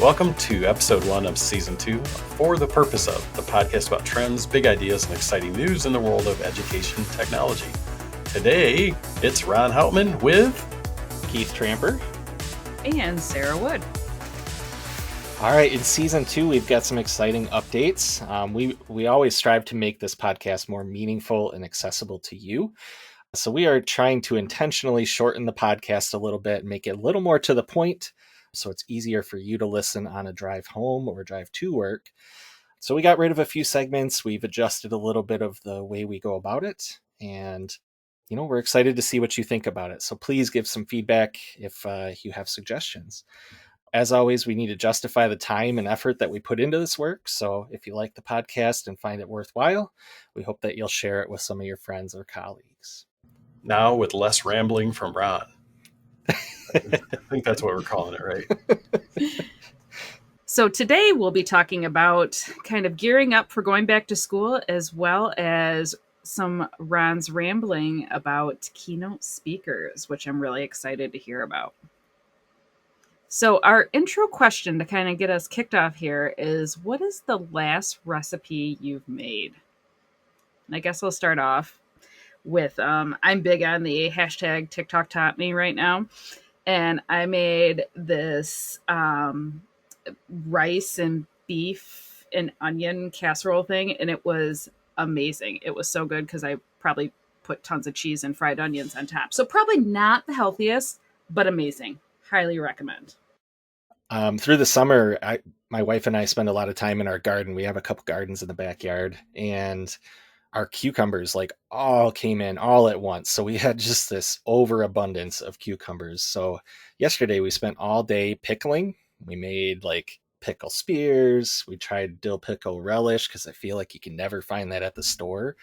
Welcome to episode 1 of season 2 of For the Purpose Of, the podcast about trends, big ideas, and exciting news in the world of education technology. Today, it's Ron Houtman with Keith Tramper and Sarah Wood. All right, in season 2, we've got some exciting updates. We always strive to make this podcast more meaningful and accessible to you. So we are trying to intentionally shorten the podcast a little bit and make it a little more to the point, so it's easier for you to listen on a drive home or drive to work. So we got rid of a few segments. We've adjusted a little bit of the way we go about it. And, we're excited to see what you think about it. So please give some feedback if you have suggestions. As always, we need to justify the time and effort that we put into this work. So if you like the podcast and find it worthwhile, we hope that you'll share it with some of your friends or colleagues. Now with less rambling from Ron. I think that's what we're calling it, right? So today we'll be talking about kind of gearing up for going back to school, as well as some Ron's rambling about keynote speakers, which I'm really excited to hear about. So our intro question to kind of get us kicked off here is, what is the last recipe you've made? And I guess I'll start off with, I'm big on the hashtag TikTok taught me right now. And I made this rice and beef and onion casserole thing, and it was amazing. It was so good because I probably put tons of cheese and fried onions on top. So probably not the healthiest, but amazing. Highly recommend. Through the summer, my wife and I spend a lot of time in our garden. We have a couple gardens in the backyard, and our cucumbers all came in all at once. So we had just this overabundance of cucumbers. So yesterday we spent all day pickling. We made pickle spears. We tried dill pickle relish because I feel like you can never find that at the store.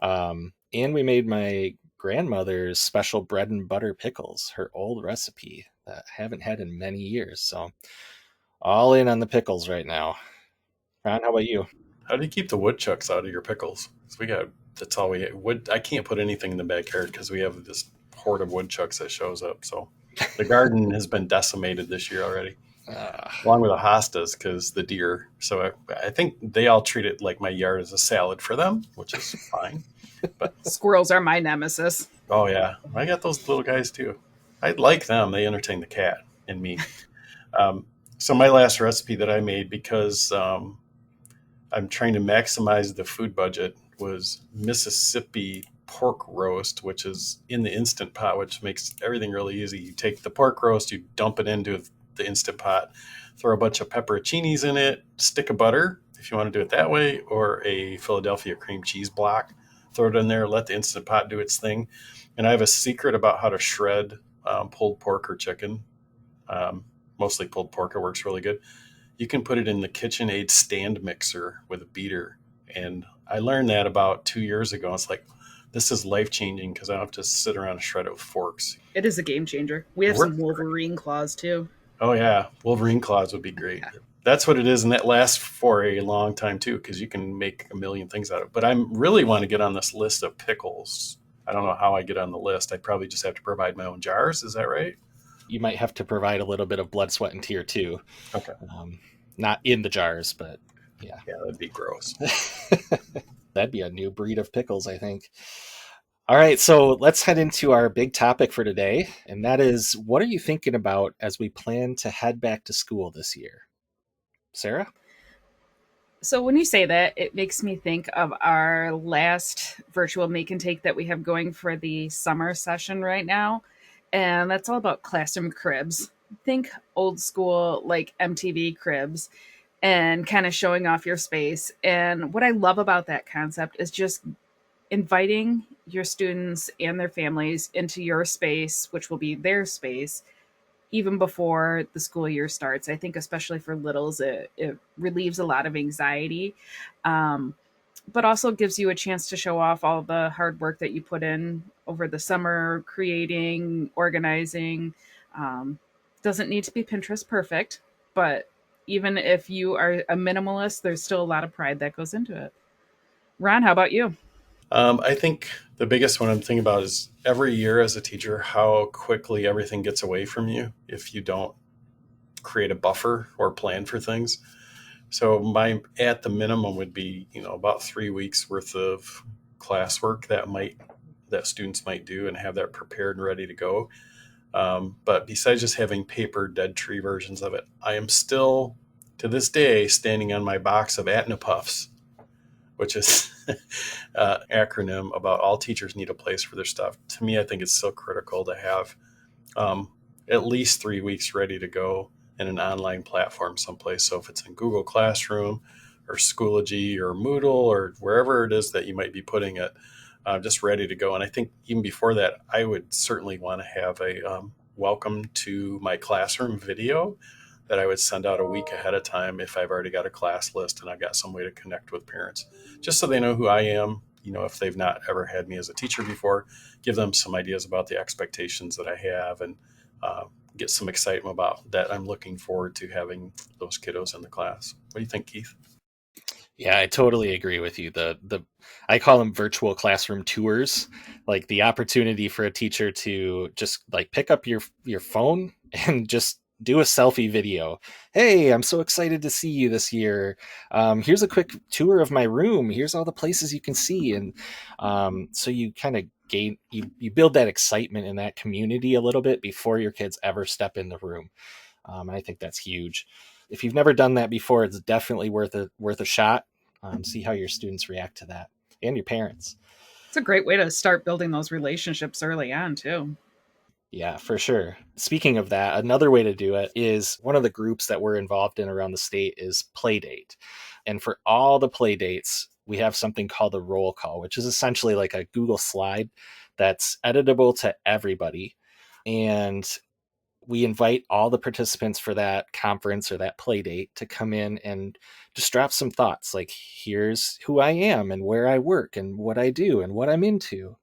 And we made my grandmother's special bread and butter pickles, her old recipe that I haven't had in many years. So all in on the pickles right now. Ron, how about you? How do you keep the woodchucks out of your pickles? That's all we have. I can't put anything in the backyard because we have this horde of woodchucks that shows up. So the garden has been decimated this year already, along with the hostas because the deer. So I think they all treat it like my yard is a salad for them, which is fine. But squirrels are my nemesis. Oh yeah, I got those little guys too. I like them. They entertain the cat and me. So my last recipe that I made, because I'm trying to maximize the food budget, was Mississippi pork roast, which is in the Instant Pot, which makes everything really easy. You take the pork roast, you dump it into the Instant Pot, throw a bunch of pepperoncinis in it, stick of butter, if you want to do it that way, or a Philadelphia cream cheese block. Throw it in there, let the Instant Pot do its thing. And I have a secret about how to shred pulled pork or chicken. Mostly pulled pork, it works really good. You can put it in the KitchenAid stand mixer with a beater. And I learned that about 2 years ago. It's like, this is life-changing because I don't have to sit around and shred it with forks. It is a game changer. We have some Wolverine claws too. Oh yeah, Wolverine claws would be great. Yeah. That's what it is, and that lasts for a long time too, because you can make a million things out of it. But I really want to get on this list of pickles. I don't know how I get on the list. I'd probably just have to provide my own jars. Is that right? You might have to provide a little bit of blood, sweat, and tear too. Okay. Not in the jars, but yeah. Yeah, that'd be gross. That'd be a new breed of pickles, I think. All right, so let's head into our big topic for today, and that is, what are you thinking about as we plan to head back to school this year? Sarah? So when you say that, it makes me think of our last virtual make and take that we have going for the summer session right now. And that's all about classroom cribs. Think old school, like MTV cribs, and kind of showing off your space. And what I love about that concept is just inviting your students and their families into your space, which will be their space, even before the school year starts. I think especially for littles, it relieves a lot of anxiety, but also gives you a chance to show off all the hard work that you put in over the summer, creating, organizing. Doesn't need to be Pinterest perfect, but even if you are a minimalist, there's still a lot of pride that goes into it. Ron, how about you? I think the biggest one I'm thinking about is every year as a teacher, how quickly everything gets away from you if you don't create a buffer or plan for things. So my at the minimum would be, about 3 weeks worth of classwork that students might do and have that prepared and ready to go. But besides just having paper dead tree versions of it, I am still to this day standing on my box of Atna Puffs, which is acronym about all teachers need a place for their stuff. To me, I think it's so critical to have at least 3 weeks ready to go in an online platform someplace. So if it's in Google Classroom or Schoology or Moodle or wherever it is that you might be putting it, just ready to go. And I think even before that, I would certainly want to have a welcome to my classroom video that I would send out a week ahead of time if I've already got a class list and I've got some way to connect with parents, just so they know who I am. If they've not ever had me as a teacher before, give them some ideas about the expectations that I have and get some excitement about that. I'm looking forward to having those kiddos in the class. What do you think, Keith? Yeah, I totally agree with you. I call them virtual classroom tours, like the opportunity for a teacher to just like pick up your phone and just do a selfie video. Hey, I'm so excited to see you this year. Here's a quick tour of my room. Here's all the places you can see. And so you kind of you build that excitement in that community a little bit before your kids ever step in the room. I think that's huge. If you've never done that before, it's definitely worth a shot. See how your students react to that and your parents. It's a great way to start building those relationships early on too. Yeah, for sure. Speaking of that, another way to do it is one of the groups that we're involved in around the state is Playdate. And for all the Playdates, we have something called a roll call, which is essentially like a Google slide that's editable to everybody. And we invite all the participants for that conference or that play date to come in and just drop some thoughts like, here's who I am and where I work and what I do and what I'm into.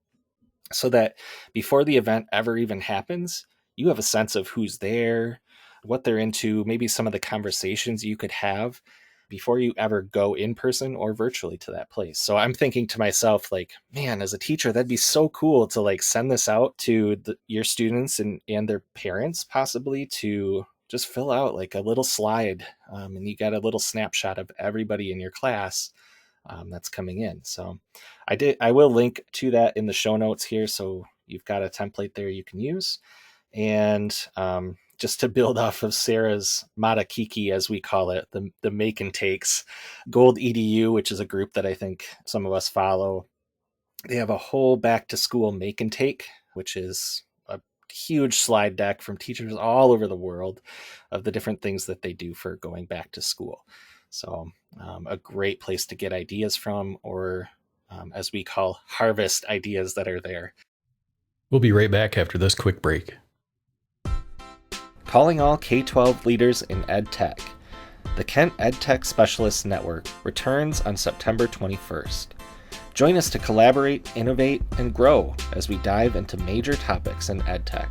So that before the event ever even happens, you have a sense of who's there, what they're into, maybe some of the conversations you could have before you ever go in person or virtually to that place. So I'm thinking to myself, like, man, as a teacher, that'd be so cool to like send this out to your students and their parents, possibly, to just fill out like a little slide. And you got a little snapshot of everybody in your class that's coming in. So I will link to that in the show notes here. So you've got a template there you can use. And just to build off of Sarah's Matakiki, as we call it, the Make and Takes, Gold EDU, which is a group that I think some of us follow, they have a whole back to school Make and Take, which is a huge slide deck from teachers all over the world of the different things that they do for going back to school. So a great place to get ideas from, or as we call, harvest ideas that are there. We'll be right back after this quick break. Calling all K-12 leaders in EdTech. The Kent EdTech Specialist Network returns on September 21st. Join us to collaborate, innovate, and grow as we dive into major topics in EdTech.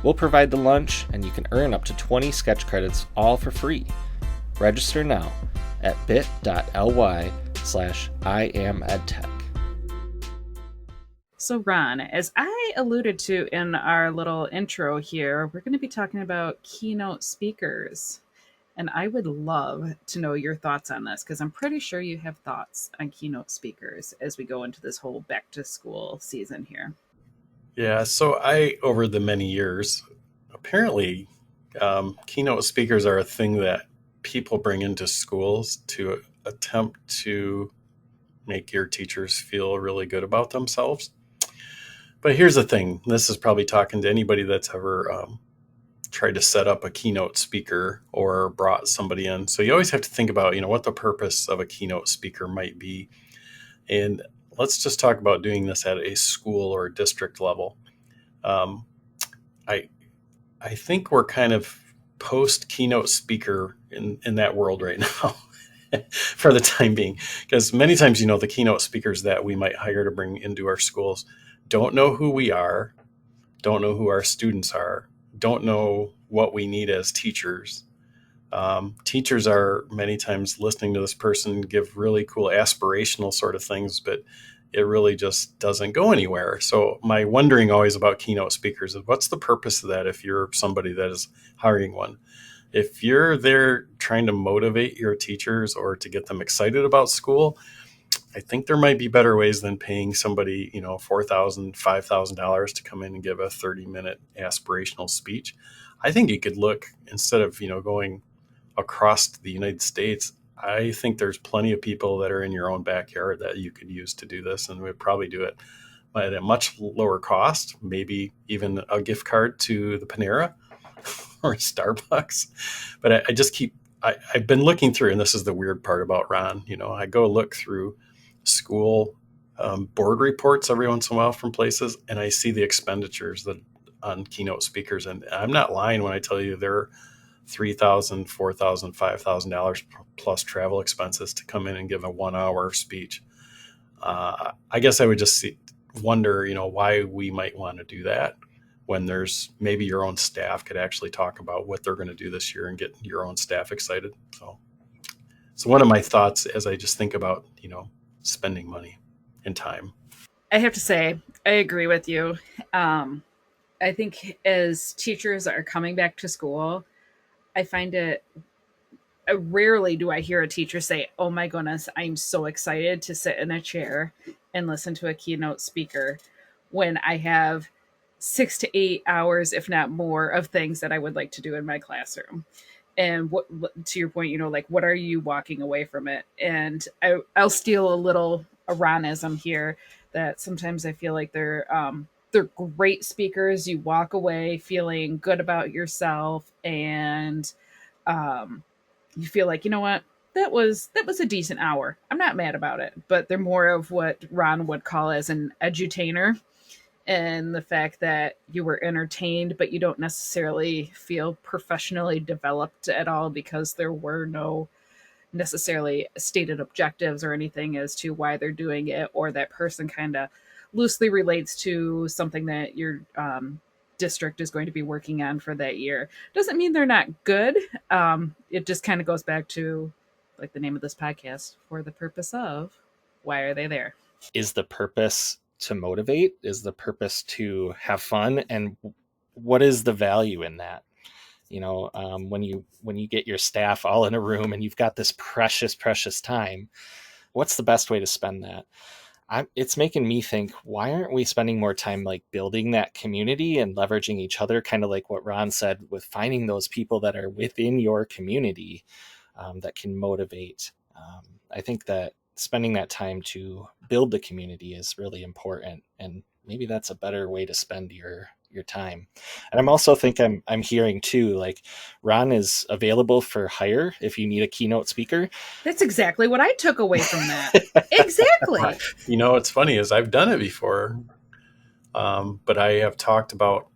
We'll provide the lunch, and you can earn up to 20 sketch credits, all for free. Register now at bit.ly/IamEdTech. So Ron, as I alluded to in our little intro here, we're going to be talking about keynote speakers. And I would love to know your thoughts on this, because I'm pretty sure you have thoughts on keynote speakers as we go into this whole back to school season here. Yeah, so over the many years, apparently keynote speakers are a thing that people bring into schools to attempt to make your teachers feel really good about themselves. But here's the thing. This is probably talking to anybody that's ever tried to set up a keynote speaker or brought somebody in. So you always have to think about, what the purpose of a keynote speaker might be. And let's just talk about doing this at a school or district level. I think we're kind of post keynote speaker in that world right now for the time being, because many times, the keynote speakers that we might hire to bring into our schools don't know who we are, don't know who our students are, don't know what we need as teachers. Teachers are many times listening to this person give really cool aspirational sort of things, but it really just doesn't go anywhere. So my wondering always about keynote speakers is, what's the purpose of that if you're somebody that is hiring one? If you're there trying to motivate your teachers or to get them excited about school, I think there might be better ways than paying somebody, $4,000, $5,000 to come in and give a 30-minute aspirational speech. I think you could look, instead of, going across the United States, I think there's plenty of people that are in your own backyard that you could use to do this, and we'd probably do it at a much lower cost, maybe even a gift card to the Panera or Starbucks. But I've been looking through, and this is the weird part about Ron, I go look through school board reports every once in a while from places, and I see the expenditures that on keynote speakers. And I'm not lying when I tell you they're $3,000, $4,000, $5,000 plus travel expenses to come in and give a 1-hour speech. I guess I would just wonder, why we might want to do that when there's maybe your own staff could actually talk about what they're going to do this year and get your own staff excited. So one of my thoughts as I just think about, spending money and time. I have to say, I agree with you. I think as teachers are coming back to school, I find it rarely do I hear a teacher say, "Oh my goodness, I'm so excited to sit in a chair and listen to a keynote speaker," when I have 6 to 8 hours, if not more, of things that I would like to do in my classroom. And what, to your point, like, what are you walking away from it? And I'll steal a little Ronism here, that sometimes I feel like they're great speakers. You walk away feeling good about yourself, and you feel like, you know what, that was a decent hour. I'm not mad about it. But they're more of what Ron would call as an edutainer, and the fact that you were entertained, but you don't necessarily feel professionally developed at all, because there were no necessarily stated objectives or anything as to why they're doing it, or that person kind of loosely relates to something that your district is going to be working on for that year. Doesn't mean they're not good. It just kind of goes back to, like, the name of this podcast, for the purpose of, why are they there? Is the purpose to motivate? Is the purpose to have fun? And what is the value in that? When you get your staff all in a room and you've got this precious time, what's the best way to spend that? It's making me think, why aren't we spending more time like building that community and leveraging each other, kind of like what Ron said, with finding those people that are within your community that can motivate. I think that spending that time to build the community is really important, and maybe that's a better way to spend your time. And I'm also I'm hearing too, like, Ron is available for hire if you need a keynote speaker. That's exactly what I took away from that. Exactly. What's funny is I've done it before, but I have talked about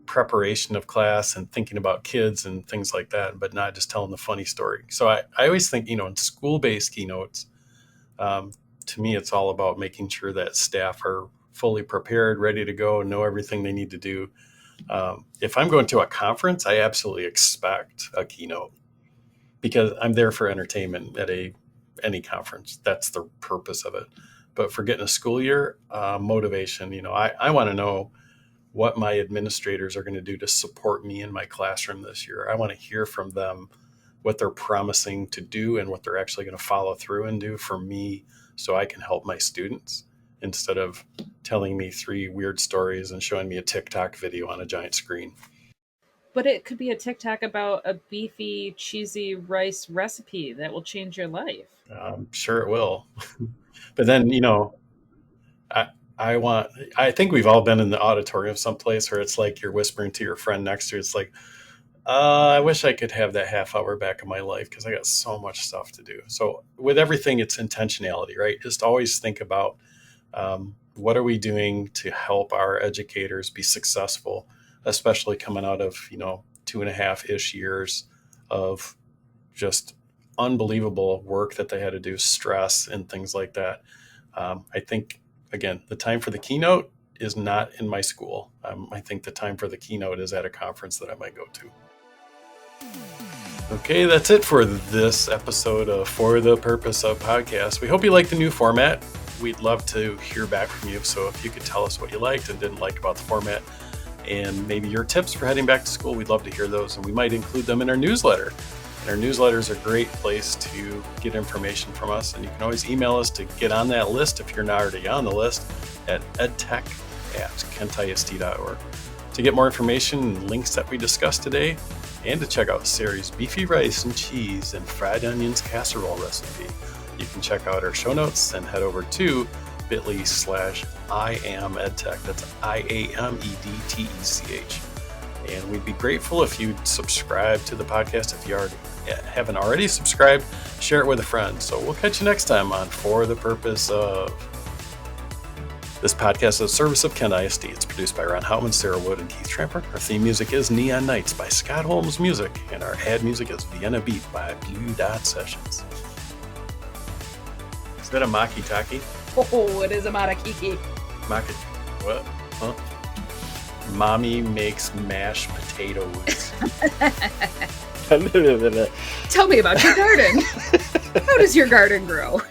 preparation of class and thinking about kids and things like that, but not just telling the funny story. So I always think, in school-based keynotes, to me, it's all about making sure that staff are fully prepared, ready to go, and know everything they need to do. If I'm going to a conference, I absolutely expect a keynote, because I'm there for entertainment at any conference. That's the purpose of it. But for getting a school year, motivation, I want to know what my administrators are going to do to support me in my classroom this year. I want to hear from them what they're promising to do and what they're actually going to follow through and do for me, so I can help my students, instead of telling me 3 weird stories and showing me a TikTok video on a giant screen. But it could be a TikTok about a beefy, cheesy rice recipe that will change your life. I'm sure it will. But then, I think we've all been in the auditorium someplace where it's like you're whispering to your friend next to you. It's like, I wish I could have that half hour back in my life, because I got so much stuff to do. So with everything, it's intentionality, right? Just always think about, what are we doing to help our educators be successful, especially coming out of, 2.5-ish years of just unbelievable work that they had to do, stress and things like that. I think, again, the time for the keynote is not in my school. I think the time for the keynote is at a conference that I might go to. Okay, that's it for this episode of For the Purpose of Podcast. We hope you like the new format. We'd love to hear back from you. So if you could tell us what you liked and didn't like about the format, and maybe your tips for heading back to school. We'd love to hear those, and we might include them in our newsletter. And our newsletter is a great place to get information from us, and you can always email us to get on that list if you're not already on the list at edtech@kentisd.org. To get more information and links that we discussed today, and to check out Sari's beefy rice and cheese and fried onions casserole recipe, you can check out our show notes and head over to bit.ly/IAMEdTech. That's IAMEDTECH. And we'd be grateful if you'd subscribe to the podcast. If you haven't already subscribed, share it with a friend. So we'll catch you next time on For the Purpose of. This podcast is a service of Kent ISD. It's produced by Ron Houtman, Sarah Wood, and Keith Tramper. Our theme music is Neon Nights by Scott Holmes Music, and our ad music is Vienna Beat by Blue Dot Sessions. Is that a maki-taki? Oh, it is a marakiki. Maki... What? Huh? Mommy makes mashed potatoes. Tell me about your garden. How does your garden grow?